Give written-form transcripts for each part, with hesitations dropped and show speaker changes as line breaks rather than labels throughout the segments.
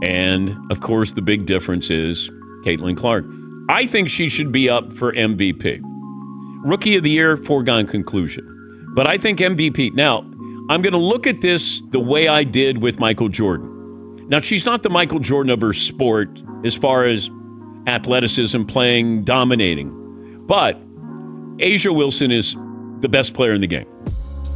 And, of course, the big difference is Caitlin Clark. I think she should be up for MVP. Rookie of the Year, foregone conclusion. But I think MVP. Now, I'm going to look at this the way I did with Michael Jordan. Now, she's not the Michael Jordan of her sport as far as athleticism, playing, dominating. But A'ja Wilson is the best player in the game.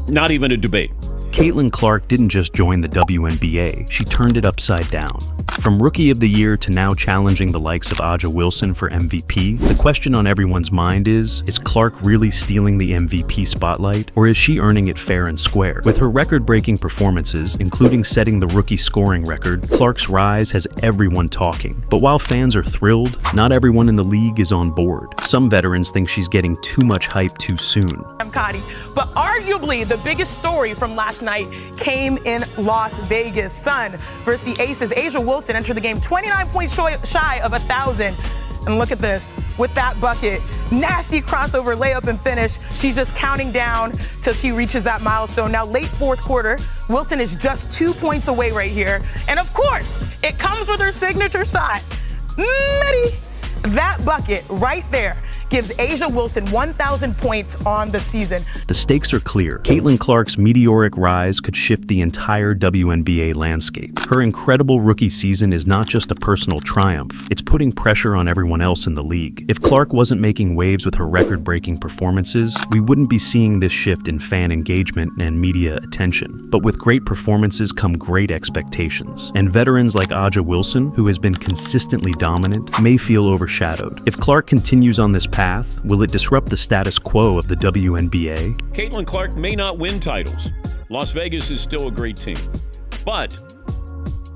Not even a debate.
Caitlin Clark didn't just join the WNBA, she turned it upside down. From Rookie of the Year to now challenging the likes of A'ja Wilson for MVP, the question on everyone's mind is Clark really stealing the MVP spotlight, or is she earning it fair and square? With her record-breaking performances, including setting the rookie scoring record, Clark's rise has everyone talking. But while fans are thrilled, not everyone in the league is on board. Some veterans think she's getting too much hype too soon.
I'm Cotty, but arguably the biggest story from last night came in Las Vegas. Sun versus the Aces. A'ja Wilson entered the game 29 points shy of 1,000. And look at this, with that bucket, nasty crossover layup and finish. She's just counting down till she reaches that milestone. Now, late fourth quarter, Wilson is just 2 points away right here. And of course, it comes with her signature shot. That bucket right there gives A'ja Wilson 1,000 points on the season.
The stakes are clear. Caitlin Clark's meteoric rise could shift the entire WNBA landscape. Her incredible rookie season is not just a personal triumph, it's putting pressure on everyone else in the league. If Clark wasn't making waves with her record-breaking performances, we wouldn't be seeing this shift in fan engagement and media attention. But with great performances come great expectations. And veterans like A'ja Wilson, who has been consistently dominant, may feel overshadowed. If Clark continues on this path, will it disrupt the status quo of the WNBA?
Caitlin Clark may not win titles. Las Vegas is still a great team. But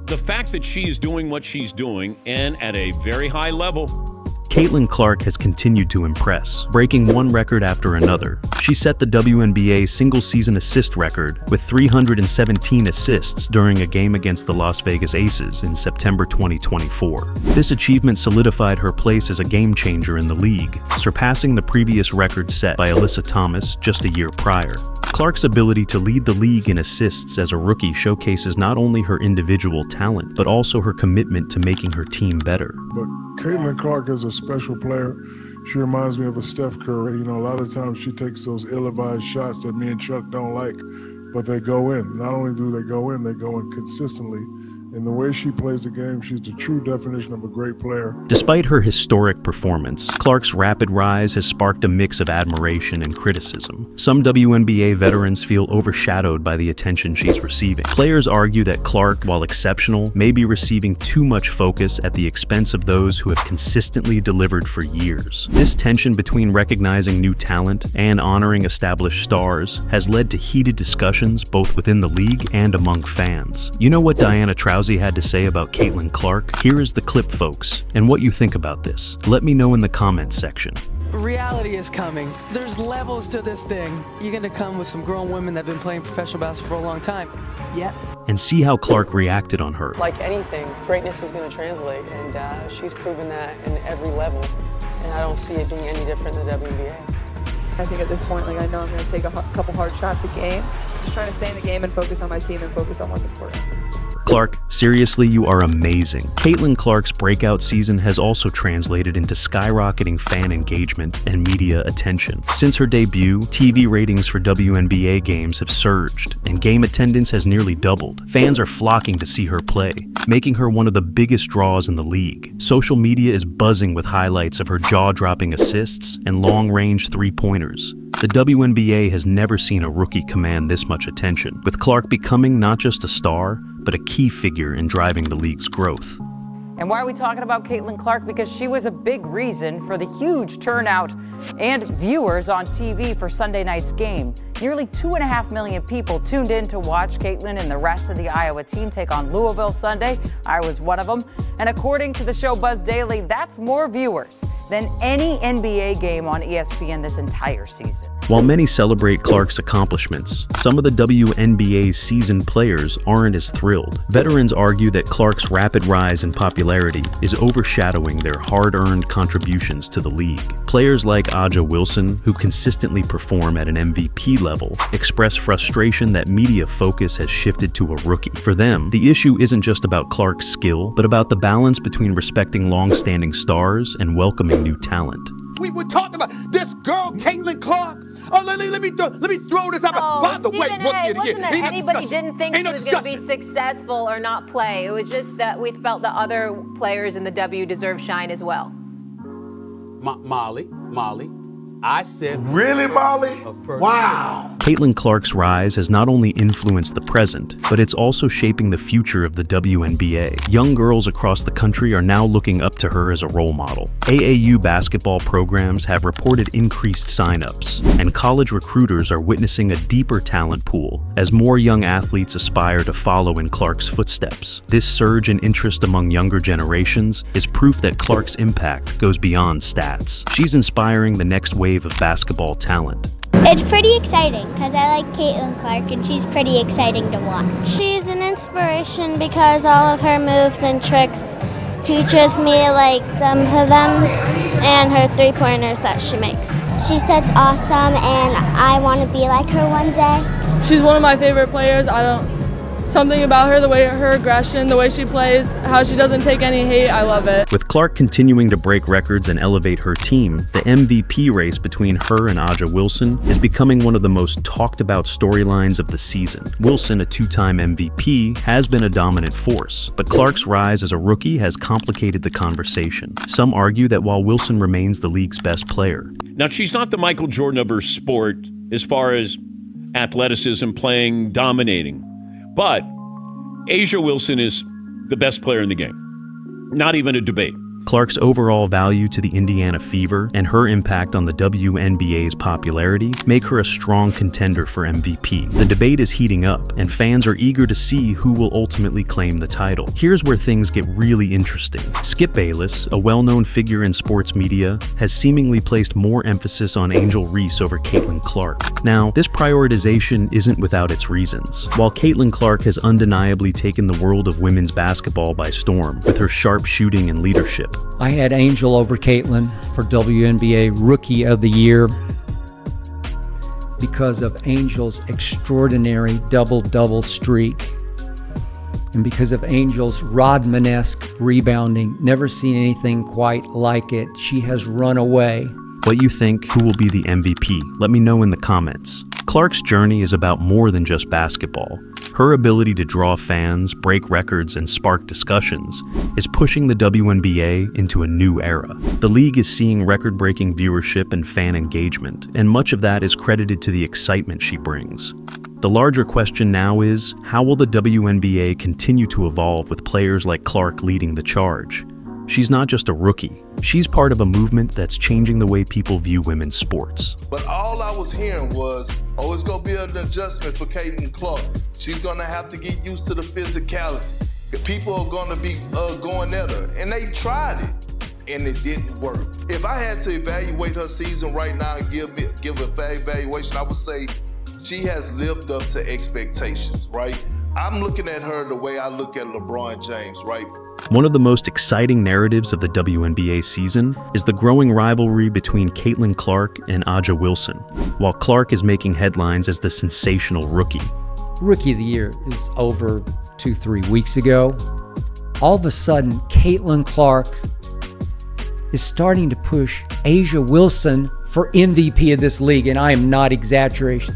the fact that she is doing what she's doing and at a very high level.
Caitlin Clark has continued to impress, breaking one record after another. She set the WNBA single-season assist record with 317 assists during a game against the Las Vegas Aces in September 2024. This achievement solidified her place as a game-changer in the league, surpassing the previous record set by Alyssa Thomas just a year prior. Clark's ability to lead the league in assists as a rookie showcases not only her individual talent, but also her commitment to making her team better.
But Caitlin Clark is a special player. She reminds me of a Steph Curry. You know, a lot of times she takes those ill-advised shots that me and Chuck don't like, but they go in. Not only do they go in consistently. And the way she plays the game, she's the true definition of a great player.
Despite her historic performance, Clark's rapid rise has sparked a mix of admiration and criticism. Some WNBA veterans feel overshadowed by the attention she's receiving. Players argue that Clark, while exceptional, may be receiving too much focus at the expense of those who have consistently delivered for years. This tension between recognizing new talent and honoring established stars has led to heated discussions both within the league and among fans. You know what Diana Trousey had to say about Caitlin Clark? Here is the clip, folks, and what you think about this. Let me know in the comments section.
Reality is coming. There's levels to this thing. You're going to come with some grown women that have been playing professional basketball for a long time.
Yep.
And see how Clark reacted on her.
Like anything, greatness is going to translate, and she's proven that in every level, and I don't see it being any different in the WNBA.
I think at this point, I know I'm going to take a couple hard shots a game. Just trying to stay in the game and focus on my team and focus on what's important.
Clark, seriously, you are amazing. Caitlin Clark's breakout season has also translated into skyrocketing fan engagement and media attention. Since her debut, TV ratings for WNBA games have surged, and game attendance has nearly doubled. Fans are flocking to see her play, making her one of the biggest draws in the league. Social media is buzzing with highlights of her jaw-dropping assists and long-range three-pointers. The WNBA has never seen a rookie command this much attention, with Clark becoming not just a star, but a key figure in driving the league's growth.
And why are we talking about Caitlin Clark? Because she was a big reason for the huge turnout and viewers on TV for Sunday night's game. Nearly 2.5 million people tuned in to watch Caitlin and the rest of the Iowa team take on Louisville Sunday. I was one of them. And according to the show Buzz Daily, that's more viewers than any NBA game on ESPN this entire season.
While many celebrate Clark's accomplishments, some of the WNBA's seasoned players aren't as thrilled. Veterans argue that Clark's rapid rise in popularity is overshadowing their hard-earned contributions to the league. Players like A'ja Wilson, who consistently perform at an MVP level express frustration that media focus has shifted to a rookie. For them, the issue isn't just about Clark's skill, but about the balance between respecting long-standing stars and welcoming new talent.
We were talking about this girl, Caitlin Clark. Oh, let me throw this out. By the way,
wasn't that anybody didn't think she was going to be successful or not play. It was just that we felt that other players in the W deserve shine as well.
Molly, I said...
Really, Molly? Wow.
Caitlin Clark's rise has not only influenced the present, but it's also shaping the future of the WNBA. Young girls across the country are now looking up to her as a role model. AAU basketball programs have reported increased signups, and college recruiters are witnessing a deeper talent pool as more young athletes aspire to follow in Clark's footsteps. This surge in interest among younger generations is proof that Clark's impact goes beyond stats. She's inspiring the next wave of basketball talent.
It's pretty exciting because I like Caitlin Clark and she's pretty exciting to watch.
She's an inspiration because all of her moves and tricks teaches me to like them and her three-pointers that she makes.
She's such awesome and I want to be like her one day.
She's one of my favorite players. Something about her, the way her aggression, the way she plays, how she doesn't take any hate, I love it.
With Clark continuing to break records and elevate her team, the MVP race between her and A'ja Wilson is becoming one of the most talked about storylines of the season. Wilson, a two-time MVP, has been a dominant force, but Clark's rise as a rookie has complicated the conversation. Some argue that while Wilson remains the league's best player.
Now, she's not the Michael Jordan of her sport as far as athleticism, playing, dominating. But A'ja Wilson is the best player in the game. Not even a debate.
Clark's overall value to the Indiana Fever and her impact on the WNBA's popularity make her a strong contender for MVP. The debate is heating up, and fans are eager to see who will ultimately claim the title. Here's where things get really interesting. Skip Bayless, a well-known figure in sports media, has seemingly placed more emphasis on Angel Reese over Caitlin Clark. Now, this prioritization isn't without its reasons. While Caitlin Clark has undeniably taken the world of women's basketball by storm with her sharp shooting and leadership,
I had Angel over Caitlin for WNBA Rookie of the Year because of Angel's extraordinary double-double streak and because of Angel's Rodman-esque rebounding. Never seen anything quite like it. She has run away.
What you think? Who will be the MVP? Let me know in the comments. Clark's journey is about more than just basketball. Her ability to draw fans, break records, and spark discussions is pushing the WNBA into a new era. The league is seeing record-breaking viewership and fan engagement, and much of that is credited to the excitement she brings. The larger question now is, how will the WNBA continue to evolve with players like Clark leading the charge? She's not just a rookie. She's part of a movement that's changing the way people view women's sports.
But all I was hearing was, oh, it's going to be an adjustment for Caitlin Clark. She's going to have to get used to the physicality. People are going to be going at her. And they tried it, and it didn't work. If I had to evaluate her season right now and give a fair evaluation, I would say she has lived up to expectations, right? I'm looking at her the way I look at LeBron James, right?
One of the most exciting narratives of the WNBA season is the growing rivalry between Caitlin Clark and A'ja Wilson, while Clark is making headlines as the sensational rookie.
Rookie of the Year is over 2-3 weeks ago. All of a sudden, Caitlin Clark is starting to push A'ja Wilson for MVP of this league, and I am not exaggerating.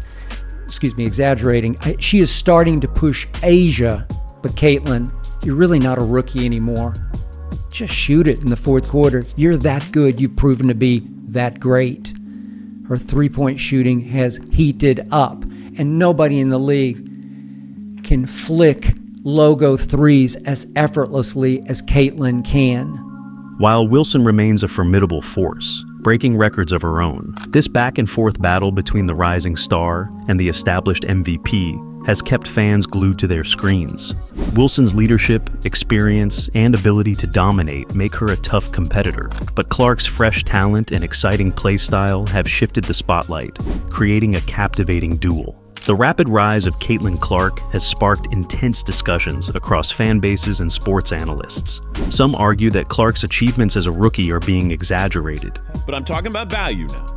She is starting to push A'ja, but Caitlin, you're really not a rookie anymore. Just shoot it in the fourth quarter. You're that good. You've proven to be that great. Her three-point shooting has heated up, and nobody in the league can flick logo threes as effortlessly as Caitlin can.
While Wilson remains a formidable force, breaking records of her own, this back-and-forth battle between the rising star and the established MVP has kept fans glued to their screens. Wilson's leadership, experience, and ability to dominate make her a tough competitor, but Clark's fresh talent and exciting play style have shifted the spotlight, creating a captivating duel. The rapid rise of Caitlin Clark has sparked intense discussions across fan bases and sports analysts. Some argue that Clark's achievements as a rookie are being exaggerated.
But I'm talking about value now.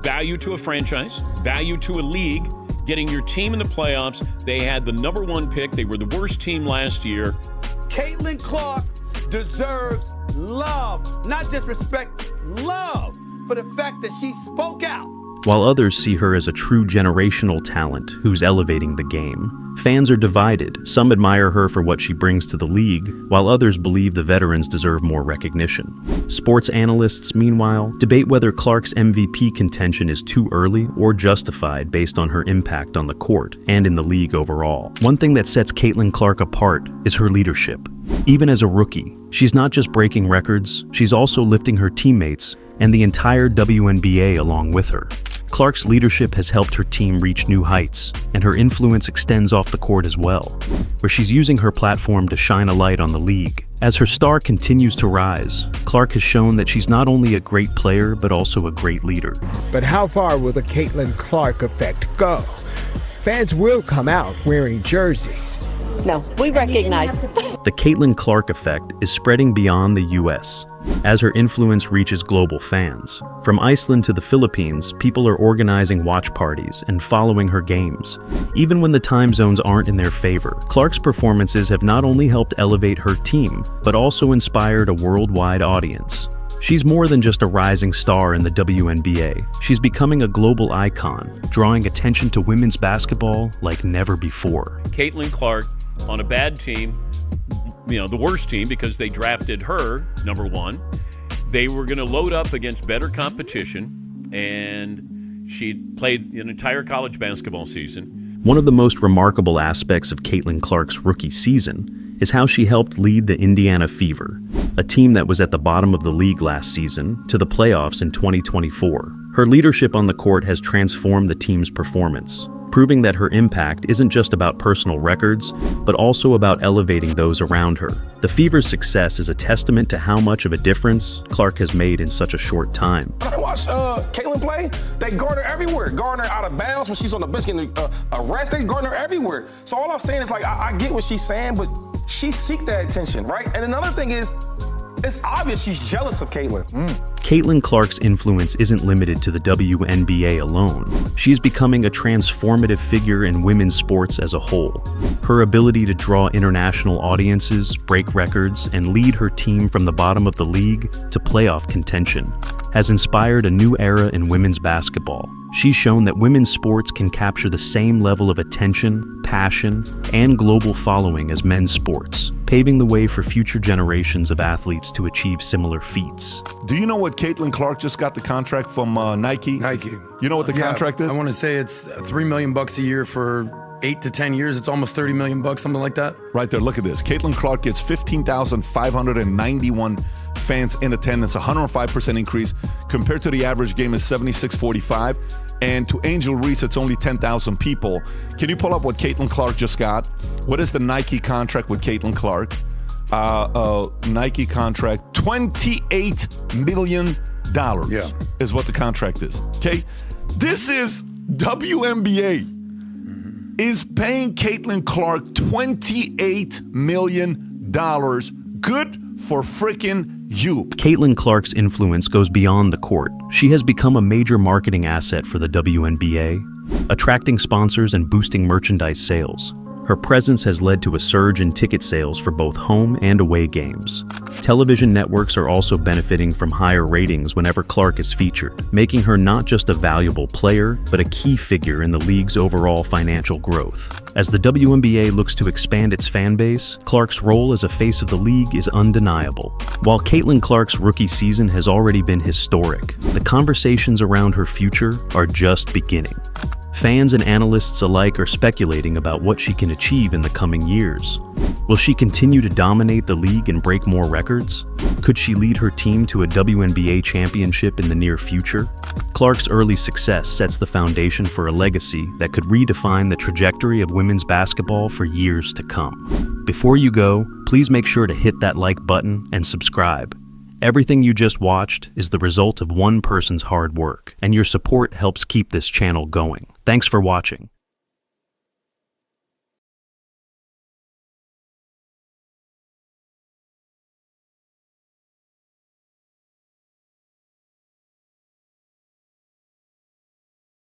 value to a franchise, value to a league, getting your team in the playoffs. They had the number 1 pick. They were the worst team last year.
Caitlin Clark deserves love, not just respect, love for the fact that she spoke out.
While others see her as a true generational talent who's elevating the game, fans are divided. Some admire her for what she brings to the league, while others believe the veterans deserve more recognition. Sports analysts, meanwhile, debate whether Clark's MVP contention is too early or justified based on her impact on the court and in the league overall. One thing that sets Caitlin Clark apart is her leadership. Even as a rookie, she's not just breaking records, she's also lifting her teammates and the entire WNBA along with her. Clark's leadership has helped her team reach new heights, and her influence extends off the court as well, where she's using her platform to shine a light on the league. As her star continues to rise, Clark has shown that she's not only a great player, but also a great leader.
But how far will the Caitlin Clark effect go? Fans will come out wearing jerseys.
No, we recognize.
The Caitlin Clark effect is spreading beyond the U.S. as her influence reaches global fans. From Iceland to the Philippines, people are organizing watch parties and following her games. Even when the time zones aren't in their favor, Clark's performances have not only helped elevate her team, but also inspired a worldwide audience. She's more than just a rising star in the WNBA. She's becoming a global icon, drawing attention to women's basketball like never before.
Caitlin Clark on a bad team, the worst team because they drafted her, number 1. They were going to load up against better competition, and she played an entire college basketball season.
One of the most remarkable aspects of Caitlin Clark's rookie season is how she helped lead the Indiana Fever, a team that was at the bottom of the league last season, to the playoffs in 2024. Her leadership on the court has transformed the team's performance, proving that her impact isn't just about personal records, but also about elevating those around her. The Fever's success is a testament to how much of a difference Clark has made in such a short time.
I watch Caitlin play. They guard her everywhere. Guard her out of bounds when she's on the bench getting arrested. They guard her everywhere. So all I'm saying is, like, I get what she's saying, but she seek that attention, right? And another thing is, it's obvious she's jealous of Caitlin.
Caitlin Clark's influence isn't limited to the WNBA alone. She is becoming a transformative figure in women's sports as a whole. Her ability to draw international audiences, break records, and lead her team from the bottom of the league to playoff contention has inspired a new era in women's basketball. She's shown that women's sports can capture the same level of attention, passion, and global following as men's sports, paving the way for future generations of athletes to achieve similar feats.
Do you know what Caitlin Clark just got the contract from Nike?
Nike.
You know what the contract is?
I want to say it's $3 million a year for 8 to 10 years. It's almost $30 million, something like that.
Right there, look at this. Caitlin Clark gets 15,591 fans in attendance, 105% increase. Compared to the average game is 76.45. And to Angel Reese, it's only 10,000 people. Can you pull up what Caitlin Clark just got? What is the Nike contract with Caitlin Clark? Nike contract, $28 million is what the contract is. Okay? This is WNBA is paying Caitlin Clark $28 million. Good for freaking you.
Caitlin Clark's influence goes beyond the court. She has become a major marketing asset for the WNBA, attracting sponsors and boosting merchandise sales. Her presence has led to a surge in ticket sales for both home and away games. Television networks are also benefiting from higher ratings whenever Clark is featured, making her not just a valuable player, but a key figure in the league's overall financial growth. As the WNBA looks to expand its fan base, Clark's role as a face of the league is undeniable. While Caitlin Clark's rookie season has already been historic, the conversations around her future are just beginning. Fans and analysts alike are speculating about what she can achieve in the coming years. Will she continue to dominate the league and break more records? Could she lead her team to a WNBA championship in the near future? Clark's early success sets the foundation for a legacy that could redefine the trajectory of women's basketball for years to come. Before you go, please make sure to hit that like button and subscribe. Everything you just watched is the result of one person's hard work, and your support helps keep this channel going. Thanks for watching.